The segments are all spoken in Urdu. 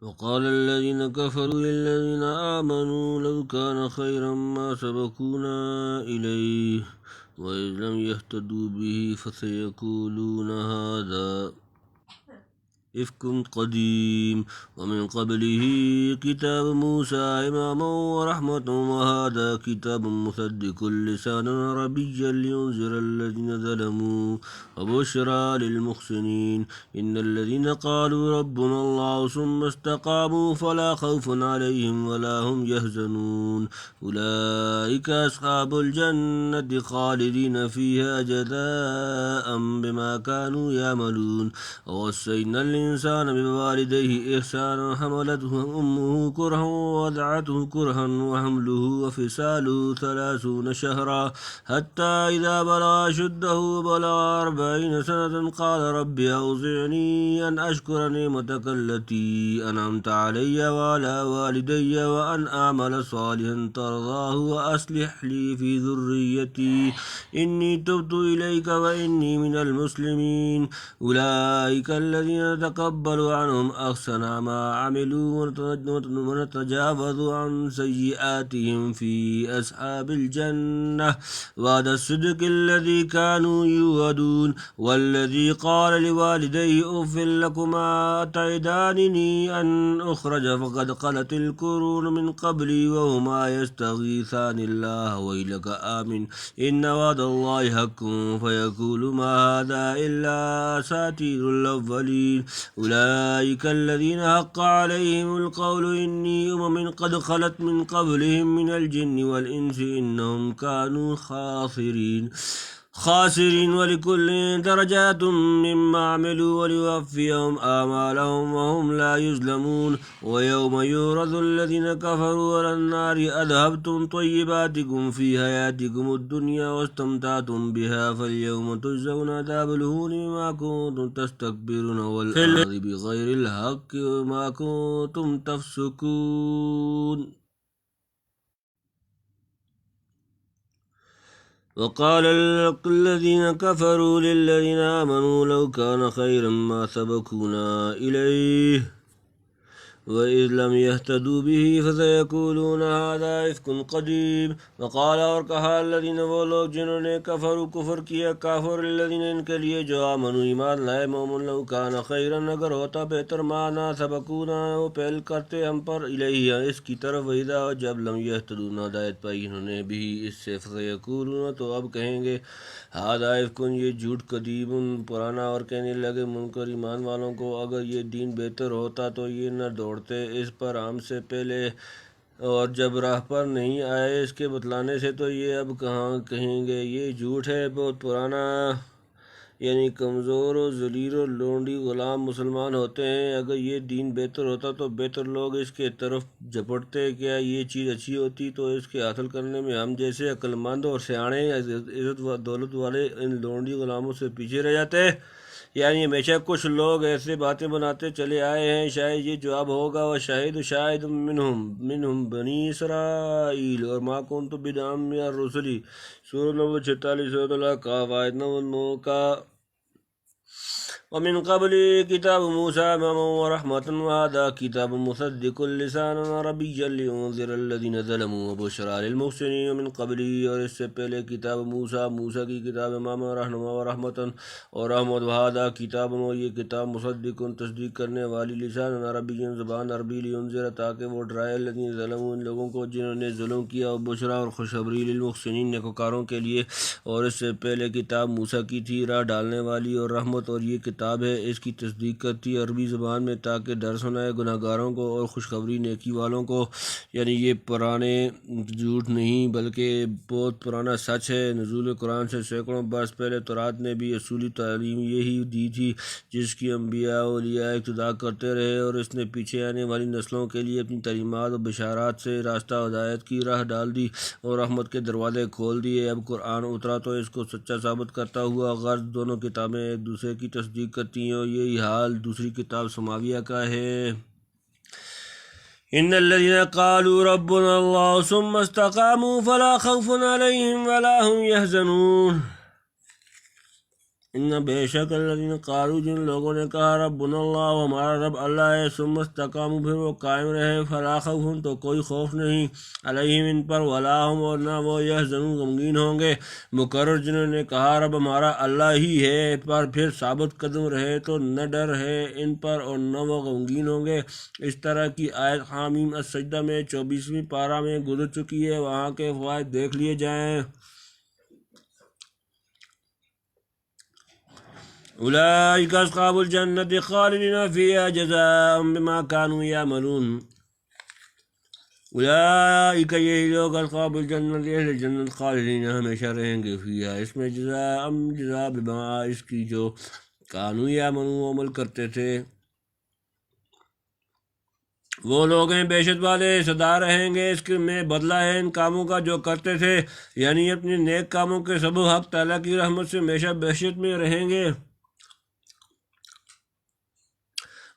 وقال الذين كفروا للذين آمنوا لو كان خيرا ما سبقونا إليه وإذ لم يهتدوا به فسيقولون هذا إفك قديم ومن قبله كتاب موسى إماما ورحمة وهذا كتاب مصدق لسانا عربيا لينذر الذين ظلموا وبشرى للمحسنين إن الذين قالوا ربنا الله ثم استقاموا فلا خوف عليهم ولا هم يحزنون أولئك أصحاب الجنة خالدين فيها جزاء بما كانوا يعملون ووصينا الإنسان بوالديه إحسانا حملته أمه كرها ووضعته كرها وحمله وفصاله 30 شهرا حتى إذا بلغ أشده بلغ 40 سنة قال رب أوزعني أن أشكر نعمتك التي أنعمت علي وعلى والدي وأن أعمل صالحا ترضاه وأصلح لي في ذريتي إني تبت إليك وإني من المسلمين أولئك الذين نتقبل عنهم أحسن ما عملوا ونتجاوز عن سيئاتهم في أصحاب الجنة وعد الصدق الذي كانوا يوعدون والذي قال لوالديه أف لكما أتعدانني أن أخرج فقد خلت القرون من قبلي وهما يستغيثان الله ويلك آمن إن وعد الله حق فيقول ما هذا إلا أساطير الأولين أولئك الذين حق عليهم القول إني أمم قد خلت من قبلهم من الجن والإنس إنهم كانوا خاسرين ولكل درجات مما عملوا وليوفيهم آمالهم وهم لا يظلمون ويوم يعرض الذين كفروا على النار أذهبتم طيباتكم في حياتكم الدنيا واستمتعتم بها فاليوم تجزون عذاب الهون بما كنتم تستكبرون والأرض بغير الحق وما كنتم تفسقون وقال الذين كفروا للذين آمنوا لو كان خيرا ما سبقونا إليه وإذ لم يهتدوا به فسيقولون هذا إفك قديم وقال اور کہا الذین وہ لوگ جنہوں نے کفر کیا کافر الذین ان کے لیے جو آمنوا ایمان لائے مومن لو کان خیرا اگر ہوتا بہتر مانا سبقونا وہ پہل کرتے ہم پر الیہ اس کی طرف وإذا جب لم یہتدوا ہدایت پائی انہوں نے بھی اس سے فسیقولون تو اب کہیں گے ہذا افک یہ جھوٹ قدیم پرانا اور کہنے لگے منکر ایمان والوں کو اگر یہ دین بہتر ہوتا تو یہ نہ دوڑتے اس پر ہم سے پہلے اور جب راہ پر نہیں آئے اس کے بتلانے سے تو یہ اب کہاں کہیں گے یہ جھوٹ ہے بہت پرانا یعنی کمزور و ذلیل و لونڈی غلام مسلمان ہوتے ہیں اگر یہ دین بہتر ہوتا تو بہتر لوگ اس کے طرف جھپٹتے کیا یہ چیز اچھی ہوتی تو اس کے حاصل کرنے میں ہم جیسے عقل مند اور سیانے عزت و دولت والے ان لونڈی غلاموں سے پیچھے رہ جاتے یعنی ہمیشہ کچھ لوگ ایسے باتیں بناتے چلے آئے ہیں شاید یہ جواب ہوگا شاہد منہم بنی اسرائیل اور ما کنت بدعا من الرسل سورہ نمبر 46 سورۃ الأحقاف آیت نمبر 9 کا ومن قبل كتاب موسى إماما ورحمة وهذا كتاب مصدق لسانا عربيا لينذر الذين ظلموا وبشرى للمحسنين ومن قبله اور اس سے پہلے کتاب موسیٰ کی کتاب اماما رہنما و رحمت اور رحمت وهذا کتاب اور یہ کتاب مصدق تصدیق کرنے والی لسانا عربیا زبان عربی لينذر تاکہ وہ ڈرائے الذين ظلموا ان لوگوں کو جنہوں نے ظلم کیا وبشرى اور خوشخبری للمحسنین نیکوکاروں کے لیے اور اس سے پہلے کتاب موسیٰ کی تھی راہ ڈالنے والی اور رحمت اور یہ کتاب ہے اس کی تصدیق کرتی عربی زبان میں تاکہ ڈر سنائے گناہ گاروں کو اور خوشخبری نیکی والوں کو یعنی یہ پرانے جھوٹ نہیں بلکہ بہت پرانا سچ ہے نزول قرآن سے سینکڑوں برس پہلے تورات نے بھی اصولی تعلیم یہی دی تھی جس کی انبیاء و اولیاء اقتدا کرتے رہے اور اس نے پیچھے آنے والی نسلوں کے لیے اپنی تعلیمات و بشارات سے راستہ ہدایت کی راہ ڈال دی اور رحمت کے دروازے کھول دیے اب قرآن اترا تو اس کو سچا ثابت کرتا ہوا غرض دونوں کتابیں ایک دوسرے کی تصدیق کرتی ہیں اور یہی حال دوسری کتاب سماویہ کا ہے ان الذين قالوا ربنا الله ثم استقاموا فلا خوف عليهم ولا هم يحزنون ان بے شک الذین قالوا جن لوگوں نے کہا ربنا اللہ ہمارا رب اللہ ہے ثم استقاموا پھر وہ قائم رہے فلا خوف تو کوئی خوف نہیں علیہم ان پر ولا ہم اور نہ وہ یحزنون غمگین ہوں گے مقرر جنہوں نے کہا رب ہمارا اللہ ہی ہے پر پھر ثابت قدم رہے تو نہ ڈر ہے ان پر اور نہ وہ غمگین ہوں گے اس طرح کی آیت حامیم السجدہ میں 24ویں پارہ میں گزر چکی ہے وہاں کے فوائد دیکھ لیے جائیں اولئک اصحاب الجنت خالدین فیہا جزاء بما كانوا یعملون اولئک یہی لوگ اصحاب الجنت اہل جنت خالدین ہمیشہ رہیں گے فیہا اس میں جزاء بما اس کی جو کانوا یعملون عمل کرتے تھے وہ لوگ ہیں بہشت والے صدا رہیں گے اس کے میں بدلہ ہے ان کاموں کا جو کرتے تھے یعنی اپنے نیک کاموں کے سبب حق تعالیٰ کی رحمت سے ہمیشہ بہشت میں رہیں گے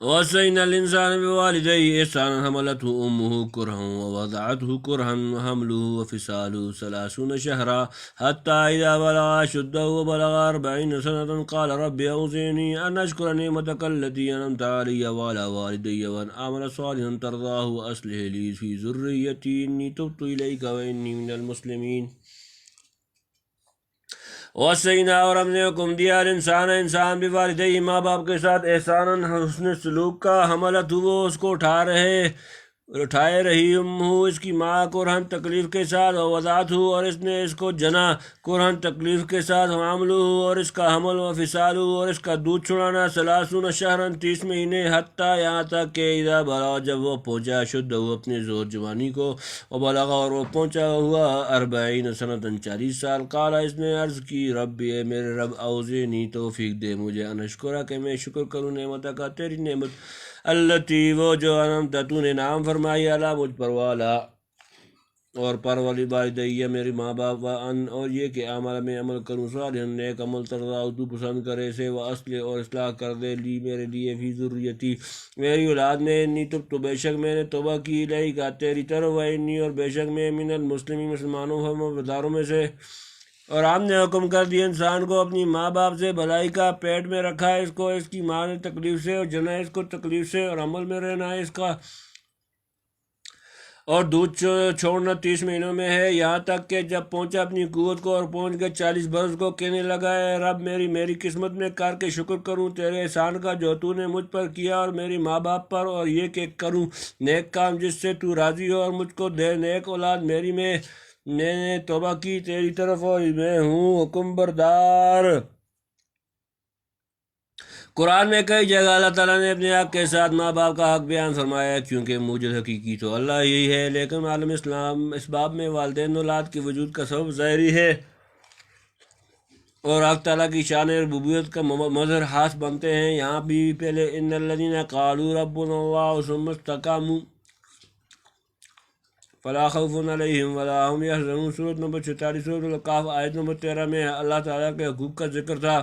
وَوَصَّيْنَا الْإِنسَانَ بِوَالِدَيْهِ إِحْسَانًا حَمَلَتْهُ أُمُّهُ كُرْهًا وَوَضَعَتْهُ كُرْهًا وَحَمْلُهُ وَفِصَالُهُ 30 شهرا حتى إذا بلغ أشده وبلغ 40 سنة قال رب أوزعني أن أشكر نعمتك التي أنعمت علي وعلى والدي وأن أعمل صالحا ترضاه وأصلح لي في ذريتي إني تبت إليك وإني من المسلمين وَوَصَّيْنَا اور ہم نے حکم دیا انسان بھی والدیہ ماں باپ کے ساتھ احسان حسن سلوک کا حملت وہ اس کو اٹھائے رہی اس کی ماں قرآن تکلیف کے ساتھ وضاعت اور اس نے اس کو جنا قرآن تکلیف کے ساتھ حامل اور اس کا حمل و فصال اور اس کا دودھ چھڑانا 30 شہرن 30 مہینے حتیٰ یہاں تک کہ اذا بلغ جب وہ پہنچا شد وہ اپنے زور جوانی کو وبلغ اور وہ پہنچا ہوا 40 سنتن 40 سال قال اس نے عرض کی رب اے میرے رب اوزعنی توفیق دے مجھے ان اشکرہ کہ میں شکر کروں نعمت کا تیری نعمت التی وہ جو انعمت تو نے نام فرمائی علی مجھ پر والا اور پر والی والدیہ میری ماں باپ اور یہ کہ عمل میں عمل کروں صالحا نیک عمل ترضا تو پسند کرے سے وہ اصل اور اصلاح کر دے لی میرے لیے فی ذریتی میری اولاد میں انی تب تو بے شک میں نے توبہ کی الیک تیری طرف و انی اور بے شک میں من المسلمین مسلمانوں فرمانبرداروں میں سے اور آپ نے حکم کر دیا انسان کو اپنی ماں باپ سے بھلائی کا پیٹ میں رکھا ہے اس کو اس کی ماں نے تکلیف سے اور جنا اس کو تکلیف سے اور عمل میں رہنا ہے اس کا اور دودھ چھوڑنا 30 مہینوں میں ہے یہاں تک کہ جب پہنچا اپنی قوت کو اور پہنچ گئے 40 برس کو کہنے لگا ہے رب میری قسمت میں کر کے شکر کروں تیرے احسان کا جو تو نے مجھ پر کیا اور میری ماں باپ پر اور یہ کہ کروں نیک کام جس سے تو راضی ہو اور مجھ کو دے نیک اولاد میری میں نے توبہ کی تیری طرف اور میں ہوں حکم بردار قرآن میں کئی جگہ اللہ تعالیٰ نے اپنے حق کے ساتھ ماں باپ کا حق بیان فرمایا ہے کیونکہ موجود حقیقی تو اللہ یہی ہے لیکن عالم اسلام اس باب میں والدین اولاد کے وجود کا سبب ظاہری ہے اور حق تعالیٰ کی شان ربوبیت کا مظہر خاص بنتے ہیں یہاں بھی پہلے ان الذین قالوا ربنا اللہ ثم استقاموا فلا خوف علیہم ولا هم یحزنون سورۃ نمبر 46 سورۃ الکہف آیت نمبر 13 میں اللہ تعالیٰ کے حقوق کا ذکر تھا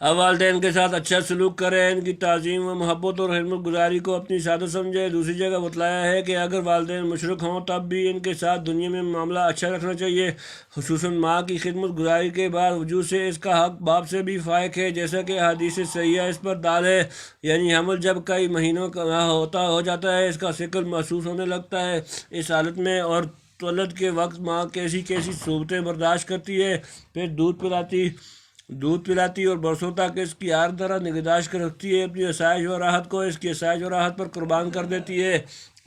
اب والدین کے ساتھ اچھا سلوک کرے ان کی تعظیم و محبت اور خدمت گزاری کو اپنی سعادت سمجھے دوسری جگہ بتلایا ہے کہ اگر والدین مشرک ہوں تب بھی ان کے ساتھ دنیا میں معاملہ اچھا رکھنا چاہیے خصوصاً ماں کی خدمت گزاری کے بعد وجود سے اس کا حق باپ سے بھی فائق ہے جیسا کہ حدیث صحیحہ اس پر دال ہے یعنی حمل جب کئی مہینوں کا ہو جاتا ہے اس کا ثقل محسوس ہونے لگتا ہے اس حالت میں اور تولد کے وقت ماں کیسی صورتیں برداشت کرتی ہے پھر دودھ پلاتی اور برسوں تک اس کی ہر طرح نگہداشت کر رکھتی ہے اپنی آسائش و راحت کو اس کی آسائش و راحت پر قربان کر دیتی ہے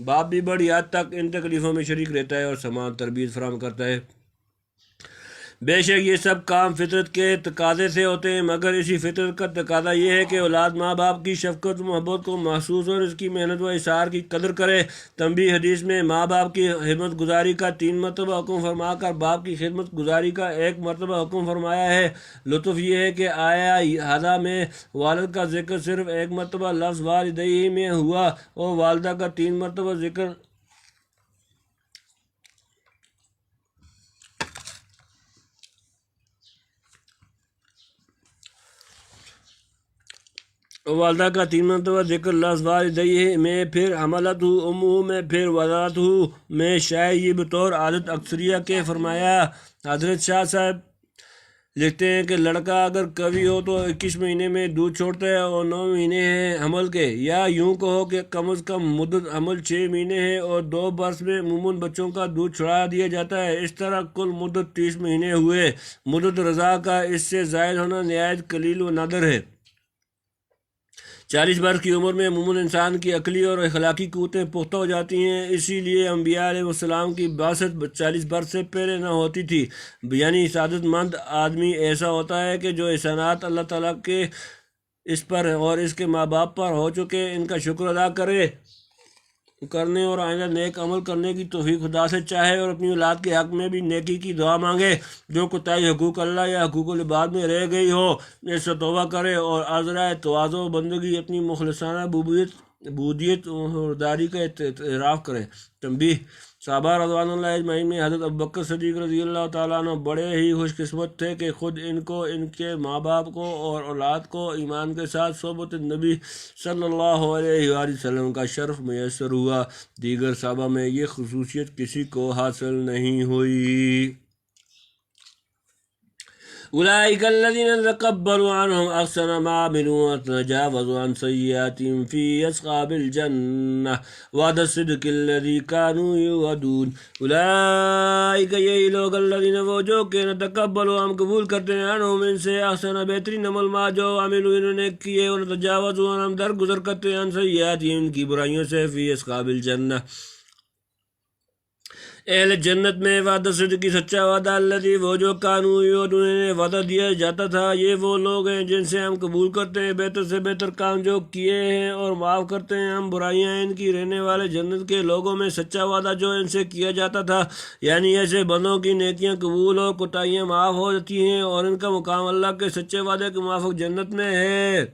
باپ بھی بڑی حد تک ان تکلیفوں میں شریک رہتا ہے اور سمان تربیت فراہم کرتا ہے بے شک یہ سب کام فطرت کے تقاضے سے ہوتے ہیں مگر اسی فطرت کا تقاضا یہ ہے کہ اولاد ماں باپ کی شفقت و محبت کو محسوس اور اس کی محنت و اثار کی قدر کرے تنبیہ حدیث میں ماں باپ کی خدمت گزاری کا 3 مرتبہ حکم فرما کر باپ کی خدمت گزاری کا 1 مرتبہ حکم فرمایا ہے لطف یہ ہے کہ آیا ہذا میں والد کا ذکر صرف 1 مرتبہ لفظ والدیہ میں ہوا اور والدہ کا 3 مرتبہ ذکر والدہ کا 3 مرتبہ ذکر لفظ والدیہ میں پھر حملت امہ میں پھر وضاعت میں شاید یہ بطور عادت اکثریہ کے فرمایا حضرت شاہ صاحب لکھتے ہیں کہ لڑکا اگر کبھی ہو تو 21 مہینے میں دودھ چھوڑتا ہے اور 9 مہینے ہیں حمل کے، یا یوں کہو کہ کم از کم مدت حمل 6 مہینے ہے اور 2 برس میں عموماً بچوں کا دودھ چھڑا دیا جاتا ہے۔ اس طرح کل مدت 30 مہینے ہوئے۔ مدت رضاع کا اس سے زائد ہونا نہایت قلیل و نادر ہے۔ 40 برس کی عمر میں عموماً انسان کی عقلی اور اخلاقی قوتیں پختہ ہو جاتی ہیں، اسی لیے انبیاء علیہ السلام کی بعثت 40 برس سے پہلے نہ ہوتی تھی۔ یعنی سعادت مند آدمی ایسا ہوتا ہے کہ جو احسانات اللہ تعالیٰ کے اس پر اور اس کے ماں باپ پر ہو چکے ان کا شکر ادا کرنے اور آئندہ نیک عمل کرنے کی توفیق خدا سے چاہے، اور اپنی اولاد کے حق میں بھی نیکی کی دعا مانگے۔ جو کوتاہی حقوق اللہ یا حقوق العباد میں رہ گئی ہو اس سے توبہ کرے اور عذرائے تواضع و بندگی اپنی مخلصانہ عبودیت اور داری کا اعتراف کرے۔ تنبیہ: صحابہ رضوان اللہ اجمعین میں حضرت ابوبکر صدیق رضی اللہ تعالیٰ عنہ بڑے ہی خوش قسمت تھے کہ خود ان کو، ان کے ماں باپ کو اور اولاد کو ایمان کے ساتھ صحبت نبی صلی اللہ علیہ وآلہ وسلم کا شرف میسر ہوا۔ دیگر صحابہ میں یہ خصوصیت کسی کو حاصل نہیں ہوئی۔ أولئك الذين نتقبل عنهم أحسن ما عملوا ونتجاوز عن سيئاتهم في أصحاب الجنة وعد الصدق الذي كانوا يوعدون۔ أولئك یہی لوگ الذین وہ جو کہ نتقبل ہم قبول کرتے ہیں عنہم ان سے احسن بہترین عمل ما جو عملوا انہوں نے کیے، ونتجاوز ہم درگزر کرتے ہیں عن سیئاتهم ان کی برائیوں سے، فی اصحاب الجنہ اہل جنت میں، وعدہ صدق کی سچا وعدہ، الذی وہ جو کانوا یوعدون انہیں وعدہ دیا جاتا تھا۔ یہ وہ لوگ ہیں جن سے ہم قبول کرتے ہیں بہتر سے بہتر کام جو کیے ہیں اور معاف کرتے ہیں ہم برائیاں ان کی، رہنے والے جنت کے لوگوں میں سچا وعدہ جو ان سے کیا جاتا تھا۔ یعنی ایسے بندوں کی نیکیاں قبول اور کوتاہیاں معاف ہو جاتی ہیں اور ان کا مقام اللہ کے سچے وعدے کے موافق جنت میں ہے۔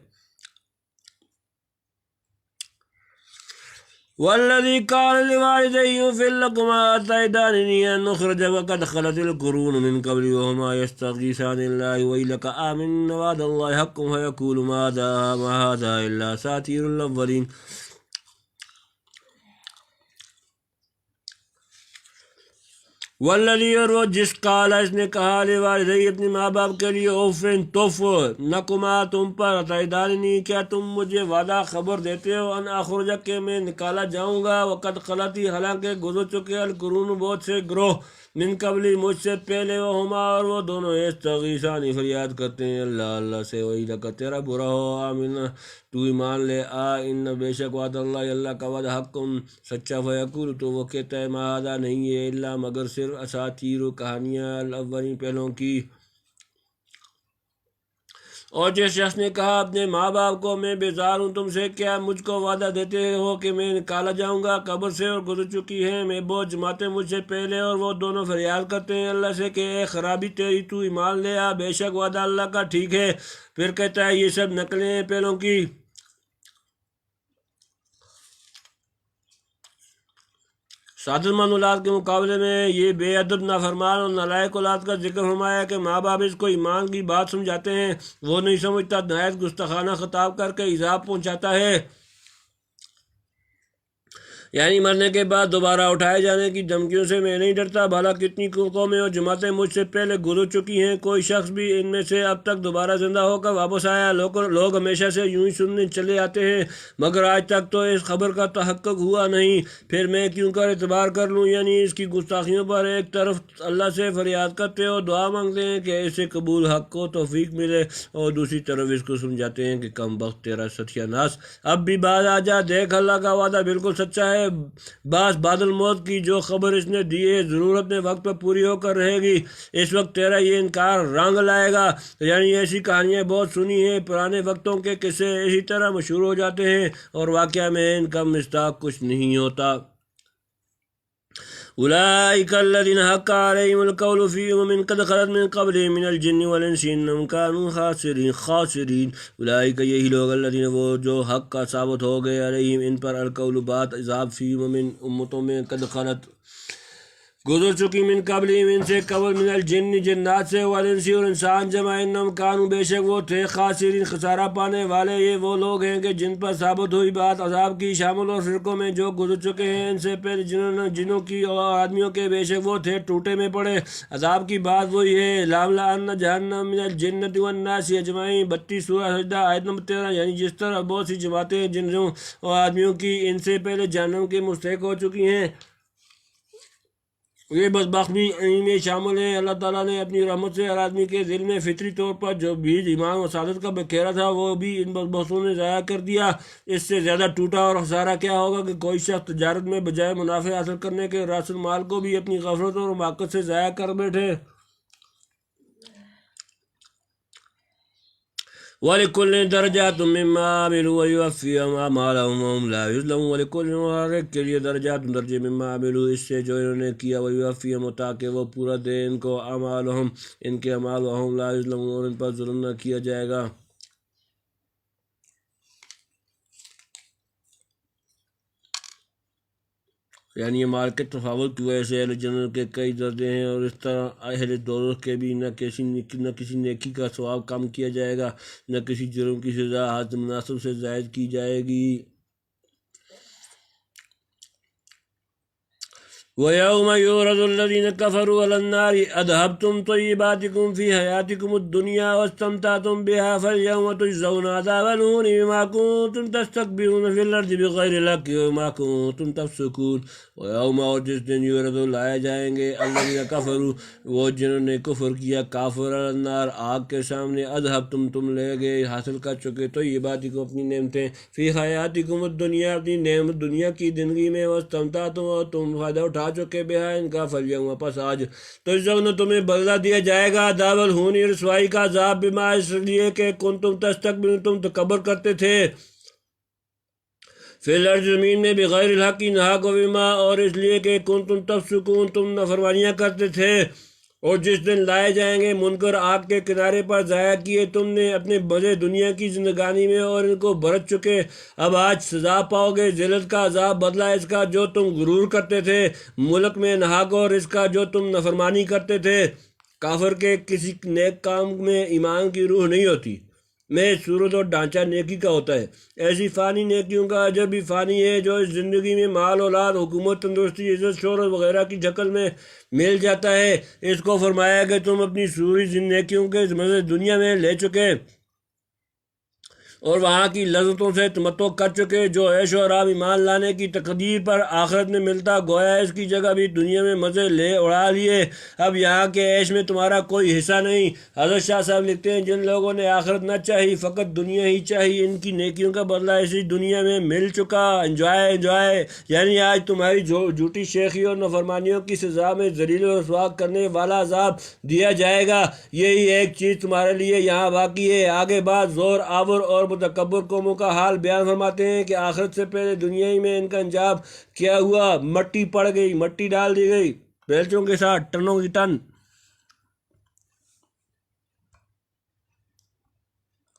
والذي قال لوالديه اغفر لكما أتيتانني أن أخرج وقد خلت القرون من قبلي وهما يستغيثان الله ويلك آمن وعد الله حق فيقول ما هذا إلا أساطير الأولين۔ والذی اور وہ جس قال اس نے کہا لوالدی اپنے ماں باپ کے لیے اوفن توف نکما تم پر اتیدانی کیا تم مجھے وعدہ خبر دیتے ہو ان اخرج کہ میں نکالا جاؤں گا، وقد خلتی حالانکہ گزر چکے القرون بہت سے گروہ، من قبلی مجھ سے پہلے، وہما اور وہ دونوں یستغیثان فریاد کرتے ہیں اللہ سے، ویلک تیرا برا ہو، آمین تو ایمان لے ان بے شک وعد اللہ کا وعدہ حق سچا، فیقول تو وہ کہتا ہے ما ھذا نہیں ہے الا مگر صرف اساطیر کہانیاں الاولین پہلوں کی۔ اور جس شخص نے کہا اپنے ماں باپ کو میں بیزار ہوں تم سے، کیا مجھ کو وعدہ دیتے ہو کہ میں نکالا جاؤں گا قبر سے اور گزر چکی ہیں میں بہت جماعتیں مجھ سے پہلے، اور وہ دونوں فریاد کرتے ہیں اللہ سے کہ اے خرابی تیری، تو ایمان لے آ، بے شک وعدہ اللہ کا ٹھیک ہے۔ پھر کہتا ہے یہ سب نقلیں ہیں پہلوں کی۔ سعادت مند اولاد کے مقابلے میں یہ بے ادب نافرمان اور نالائق اولاد کا ذکر فرمایا کہ ماں باپ اس کو ایمان کی بات سمجھاتے ہیں، وہ نہیں سمجھتا، نہایت گستاخانہ خطاب کر کے ایذا پہنچاتا ہے۔ یعنی مرنے کے بعد دوبارہ اٹھائے جانے کی دھمکیوں سے میں نہیں ڈرتا، بھلا کتنی قومیں اور جماعتیں مجھ سے پہلے گزر چکی ہیں، کوئی شخص بھی ان میں سے اب تک دوبارہ زندہ ہو کر واپس آیا؟ لوگ ہمیشہ سے یوں ہی سننے چلے آتے ہیں مگر آج تک تو اس خبر کا تحقق ہوا نہیں، پھر میں کیوں کر اعتبار کر لوں؟ یعنی اس کی گستاخیوں پر ایک طرف اللہ سے فریاد کرتے اور دعا مانگتے ہیں کہ اسے قبول حق کو توفیق ملے، اور دوسری طرف اس کو سمجھاتے ہیں کہ کم بخت تیرا ستیہ ناس، اب بھی باز آ جا، دیکھ اللہ کا وعدہ بالکل سچا ہے، باس بعد الموت کی جو خبر اس نے دی ہے ضرور اپنے وقت پر پوری ہو کر رہے گی، اس وقت تیرا یہ انکار رنگ لائے گا۔ یعنی ایسی کہانیاں بہت سنی ہیں، پرانے وقتوں کے قصے اسی طرح مشہور ہو جاتے ہیں اور واقعہ میں ان کا مصداق کچھ نہیں ہوتا۔ اولئک الذین حق علیہم القول فی امم قد خلت من قبلہم من الجن والانس انہم کانوا خاسرین۔ اولئک یہی لوگ الذین وہ جو حق کا ثابت ہو گئے علیہم ان پر القول بات عذاب فی امم امتوں میں قد خلت گزر چکی من قبلہم ان سے قبل من الجن جنات سے والانس اور انسان جمع انہم کانوا بے شک وہ تھے خاسرین خسارہ پانے والے یہ وہ لوگ ہیں کہ جن پر ثابت ہوئی بات عذاب کی شامل اور فرقوں میں جو گزر چکے ہیں ان سے پہلے جنوں کی اور آدمیوں کے بے شک وہ تھے ٹوٹے میں پڑے عذاب کی بات وہی ہے لاملأن جہنم من الجنۃ والناس اجمعین 32 سورہ سجدہ آیت نمبر 13 یعنی جس طرح بہت سی جماعتیں جنوں اور آدمیوں کی ان سے پہلے جہنم کے مستحق ہو چکی ہیں یہ بدبخت بھی انہیں میں شامل ہے اللہ تعالیٰ نے اپنی رحمت سے ہر آدمی کے دل میں فطری طور پر جو بیج ایمان و سعادت کا بکھیرا تھا وہ بھی ان بدبختوں نے ضائع کر دیا اس سے زیادہ ٹوٹا اور خسارہ کیا ہوگا کہ کوئی شخص تجارت میں بجائے منافع حاصل کرنے کے راس المال کو بھی اپنی غفلت اور حماقت سے ضائع کر بیٹھے وَلِكُلٍّ دَرَجَاتٌ مِّمَّا عَمِلُوا وَيُوَفِّيهِمْ أَعْمَالَهُمْ وَهُمْ لَا يُظْلَمُونَ وَلِكُلٍّ اور ایک کے لیے درجات درجے مما عملوا اس سے جو انہوں نے کیا وَيُوَفِّيهِمْ تاکہ وہ پورا دے ان کو اعمالہم ان کے اعمال وَهُمْ لَا يُظْلَمُونَ اور ان پر ظلم نہ کیا جائے گا یعنی یہ مال کے تفاوت کی وجہ سے اہل جنت کے کئی درجے ہیں اور اس طرح اہل دوزخ کے بھی نہ کسی نیکی کا ثواب کم کیا جائے گا نہ کسی جرم کی سزا حد مناسب سے زائد کی جائے گی وَيَوْمَ يُعْرَضُ الَّذِينَ كَفَرُوا عَلَى النَّارِ أَذْهَبْتُمْ طَيِّبَاتِكُمْ فِي حَيَاتِكُمُ الدُّنْيَا وَاسْتَمْتَعْتُمْ بِهَا فَالْيَوْمَ تُجْزَوْنَ عَذَابَ الْهُونِ بِمَا كُنتُمْ تَسْتَكْبِرُونَ فِي الْأَرْضِ بِغَيْرِ الْحَقِّ وَبِمَا كُنتُمْ تَفْسُقُونَ وَيَوْمَ اور جس دن يُعْرَضُ لائے جائیں گے الَّذِينَ كَفَرُوا وہ جنہوں نے کفر کیا کافر علی النار آگ کے سامنے اذهبتم تم لے گئے حاصل کر چکے طیباتکم اپنی نعمتیں فی حیاتکم الدنیا اپنی نعمت دنیا کی زندگی میں واستمتعتم اور تم فائدہ اٹھا چکے بہا ان کا فالیوم پس آج تجزون تمہیں بدلہ دیا جائے گا عذاب الہون رسوائی کا عذاب بما اس لیے کہ کنتم تستکبرون تم تکبر کرتے تھے فی الارض زمین میں بغیر الحق ناحق و بما اور اس لیے کہ کنتم تفسقون تم نافرمانیاں کرتے تھے اور جس دن لائے جائیں گے منکر آگ کے کنارے پر ضائع کیے تم نے اپنے مزے دنیا کی زندگانی میں اور ان کو برت چکے اب آج سزا پاؤ گے ذلت کا عذاب بدلہ اس کا جو تم غرور کرتے تھے ملک میں نہاگ اور اس کا جو تم نافرمانی کرتے تھے کافر کے کسی نیک کام میں ایمان کی روح نہیں ہوتی میں صورت اور ڈھانچہ نیکی کا ہوتا ہے ایسی فانی نیکیوں کا اجر بھی فانی ہے جو اس زندگی میں مال اولاد حکومت تندرستی عزت شہرت وغیرہ کی شکل میں مل جاتا ہے اس کو فرمایا کہ تم اپنی سوری نیکیوں کے مزے دنیا میں لے چکے اور وہاں کی لذتوں سے تمتع کر چکے جو عیش و آرام ایمان لانے کی تقدیر پر آخرت میں ملتا گویا اس کی جگہ بھی دنیا میں مزے لے اڑا لیے اب یہاں کے عیش میں تمہارا کوئی حصہ نہیں حضرت شاہ صاحب لکھتے ہیں جن لوگوں نے آخرت نہ چاہی فقط دنیا ہی چاہی ان کی نیکیوں کا بدلہ اسی دنیا میں مل چکا انجوائے یعنی آج تمہاری جھوٹی شیخی اور نافرمانیوں کی سزا میں ذلیل و رسوا کرنے والا عذاب دیا جائے گا یہی ایک چیز تمہارے لیے یہاں باقی ہے آگے بعد زور آور اور متکبر قوموں کا حال بیان فرماتے ہیں کہ آخرت سے پہلے دنیا ہی میں ان کا انجام کیا ہوا مٹی پڑ گئی مٹی ڈال دی گئی بیلچوں کے ساتھ ٹنوں کی ٹن